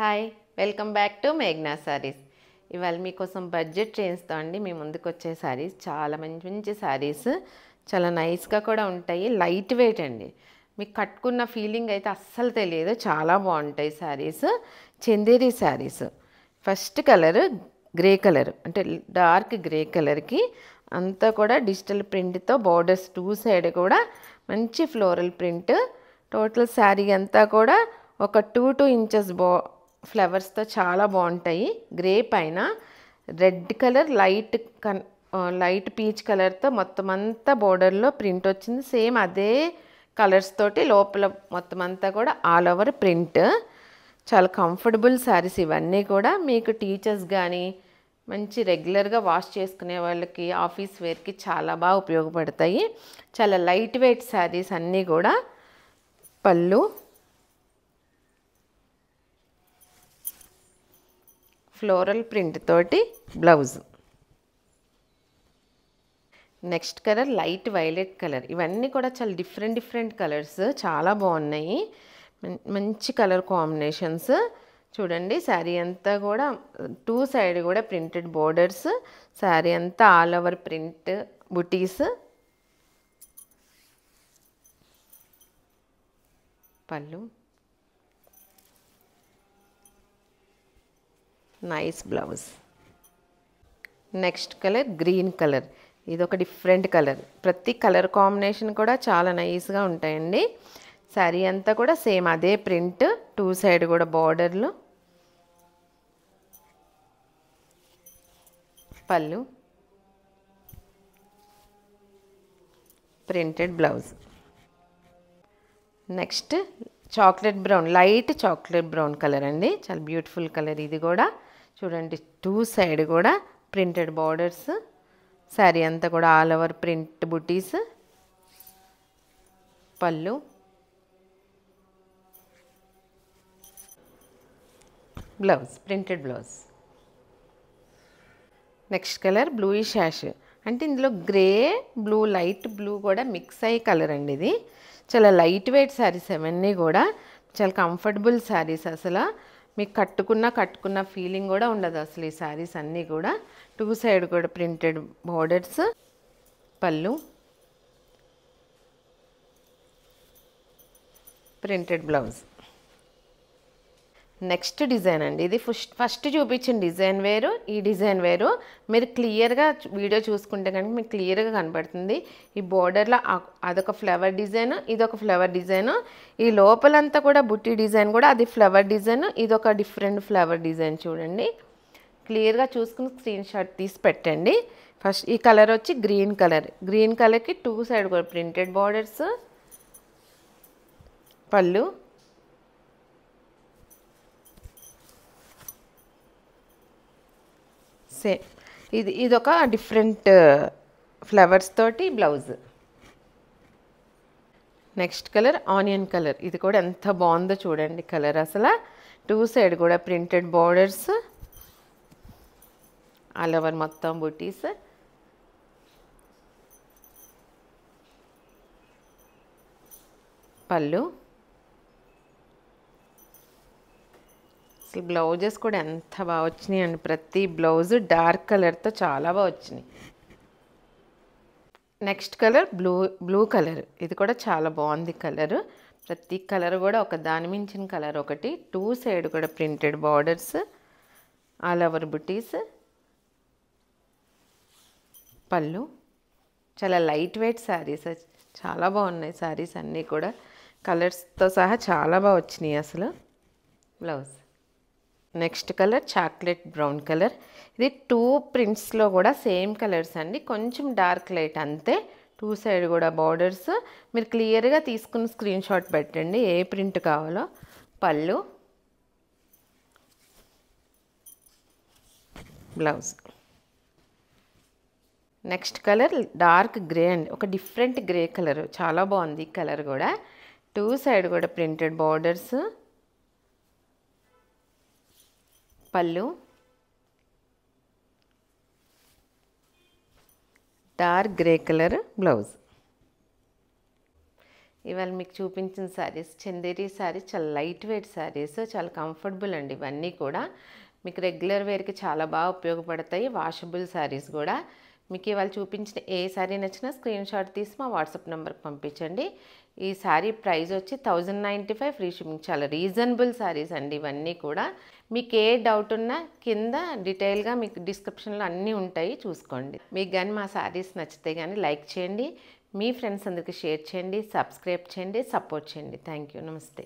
Hi welcome back to మేఘ్నా సారీస్. ఇవాళ మీకోసం బడ్జెట్ రేంజ్తో అండి మీ ముందుకు వచ్చే సారీస్ చాలా మంచి మంచి సారీస్, చాలా నైస్గా కూడా ఉంటాయి. లైట్ వెయిట్ అండి, మీకు కట్టుకున్న ఫీలింగ్ అయితే అస్సలు తెలియదు. చాలా బాగుంటాయి saris. Chanderi saris. First colour grey colour, అంటే డార్క్ గ్రే కలర్కి అంతా కూడా డిజిటల్ ప్రింట్తో బోర్డర్స్ టూ సైడ్ కూడా మంచి ఫ్లోరల్ ప్రింట్. టోటల్ శారీ అంతా కూడా ఒక 2 ఇంచెస్ ఫ్లవర్స్తో చాలా బాగుంటాయి. గ్రే పైన రెడ్ కలర్ లైట్ పీచ్ కలర్తో మొత్తం అంతా బోర్డర్లో ప్రింట్ వచ్చింది. సేమ్ అదే కలర్స్ తోటి లోపల మొత్తం అంతా కూడా ఆల్ ఓవర్ ప్రింట్. చాలా కంఫర్టబుల్ శారీస్ ఇవన్నీ కూడా. మీకు టీచర్స్ కానీ మంచి రెగ్యులర్గా వాష్ చేసుకునే వాళ్ళకి, ఆఫీస్ వేర్కి చాలా బాగా ఉపయోగపడతాయి. చాలా లైట్ వెయిట్ శారీస్ అన్నీ కూడా. పళ్ళు, ఫ్లోరల్ ప్రింట్ తోటి blouse. Next colour light violet colour. ఇవన్నీ కూడా చాలా డిఫరెంట్ కలర్స్, చాలా బాగున్నాయి. మంచి కలర్ కాంబినేషన్స్. చూడండి శారీ అంతా కూడా టూ సైడ్ కూడా ప్రింటెడ్ బోర్డర్స్. శారీ అంతా ఆల్ ఓవర్ ప్రింట్ బుటీస్. పళ్ళు, nice blouse. Next colour green colour. ఇది ఒక డిఫరెంట్ కలర్. ప్రతి కలర్ కాంబినేషన్ కూడా చాలా నైస్గా ఉంటాయండి. శారీ అంతా కూడా సేమ్ అదే ప్రింట్, టూ సైడ్ కూడా బార్డర్లు. పళ్ళు, printed blouse. Next chocolate brown, light chocolate brown colour అండి. చాలా బ్యూటిఫుల్ కలర్ ఇది కూడా. చూడండి టూ సైడ్ కూడా ప్రింటెడ్ బార్డర్స్. శారీ అంతా కూడా ఆల్ ఓవర్ ప్రింట్ బుటీస్. పళ్ళు, blouse, printed blouse. Next colour bluish ash. అంటే ఇందులో గ్రే బ్లూ, లైట్ బ్లూ కూడా మిక్స్ అయ్యే కలర్ అండి ఇది. చాలా లైట్ వెయిట్ శారీస్ అవన్నీ కూడా. చాలా కంఫర్టబుల్ శారీస్. అసలు మీకు కట్టుకున్న ఫీలింగ్ కూడా ఉండదు అసలు ఈ శారీస్ అన్నీ కూడా. టూ సైడ్ కూడా ప్రింటెడ్ బోర్డర్స్. పళ్ళు, ప్రింటెడ్ బ్లౌజ్. నెక్స్ట్ డిజైన్ అండి. ఇది ఫస్ట్ చూపించిన డిజైన్ వేరు, ఈ డిజైన్ వేరు. మీరు క్లియర్గా వీడియో చూసుకుంటే కనుక మీకు క్లియర్గా కనబడుతుంది. ఈ బోర్డర్లో అదొక ఫ్లవర్ డిజైన్, ఇదొక ఫ్లవర్ డిజైన్. ఈ లోపలంతా కూడా బుట్టి డిజైన్ కూడా అది ఫ్లవర్ డిజైన్, ఇదొక డిఫరెంట్ ఫ్లవర్ డిజైన్. చూడండి క్లియర్గా చూసుకుని స్క్రీన్ షాట్ తీసి పెట్టండి. ఫస్ట్ ఈ కలర్ వచ్చి గ్రీన్ కలర్. గ్రీన్ కలర్కి టూ సైడ్ కూడా ప్రింటెడ్ బార్డర్స్. పళ్ళు, సేమ్ ఇదొక డిఫరెంట్ ఫ్లవర్స్ తోటి blouse. Next colour onion colour. ఇది కూడా ఎంత బాగుందో చూడండి కలర్. అసలు టూ సైడ్ కూడా ప్రింటెడ్ బార్డర్స్, ఆల్ ఓవర్ మొత్తం బుటీస్. పళ్ళు, అసలు బ్లౌజెస్ కూడా ఎంత బాగా వచ్చినాయి అండి. ప్రతి బ్లౌజ్ డార్క్ కలర్తో చాలా బాగా వచ్చినాయి. Next colour blue colour. ఇది కూడా చాలా బాగుంది కలర్. ప్రతి కలర్ కూడా ఒక దాని మించిన కలర్ ఒకటి. టూ సైడ్ కూడా ప్రింటెడ్ బార్డర్స్, ఆల్ ఓవర్ బుటీస్. పళ్ళు, చాలా లైట్ వెయిట్ శారీస్, చాలా బాగున్నాయి శారీస్ అన్నీ కూడా. కలర్స్తో సహా చాలా బాగా వచ్చినాయి అసలు. Blouse. Next colour chocolate brown colour. ఇది టూ ప్రింట్స్లో కూడా సేమ్ కలర్స్ అండి, కొంచెం డార్క్ లైట్ అంతే. టూ సైడ్ కూడా బార్డర్స్. మీరు క్లియర్గా తీసుకుని స్క్రీన్ షాట్ పెట్టండి ఏ ప్రింట్ కావాలో. పళ్ళు, blouse. Next colour dark grey అండి, ఒక డిఫరెంట్ గ్రే కలర్. చాలా బాగుంది ఈ కలర్ కూడా. టూ సైడ్ కూడా ప్రింటెడ్ బార్డర్స్. పళ్ళు, డార్క్ గ్రే కలర్ బ్లౌజ్. ఇవాళ మీకు చూపించిన శారీస్ చందేరి శారీస్ చాలా లైట్ వెయిట్ శారీస్, చాలా కంఫర్టబుల్ అండి. ఇవన్నీ కూడా మీకు రెగ్యులర్ వేర్కి చాలా బాగా ఉపయోగపడతాయి. వాషబుల్ శారీస్ కూడా. మీకు ఇవాళ చూపించిన ఏ శారీ నచ్చినా స్క్రీన్ షాట్ తీసి మా వాట్సాప్ నెంబర్కి పంపించండి. ఈ శారీ ప్రైస్ వచ్చి 1095 ఫ్రీ షిప్పింగ్. చాలా రీజనబుల్ శారీస్ అండి ఇవన్నీ కూడా. మీకు ఏ డౌట్ ఉన్నా కింద డీటెయిల్గా మీకు డిస్క్రిప్షన్లో అన్నీ ఉంటాయి, చూసుకోండి. మీకు కానీ మా శారీస్ నచ్చితే కానీ లైక్ చేయండి, మీ ఫ్రెండ్స్ అందరికీ షేర్ చేయండి, సబ్స్క్రైబ్ చేయండి, సపోర్ట్ చేయండి. Thank you. నమస్తే.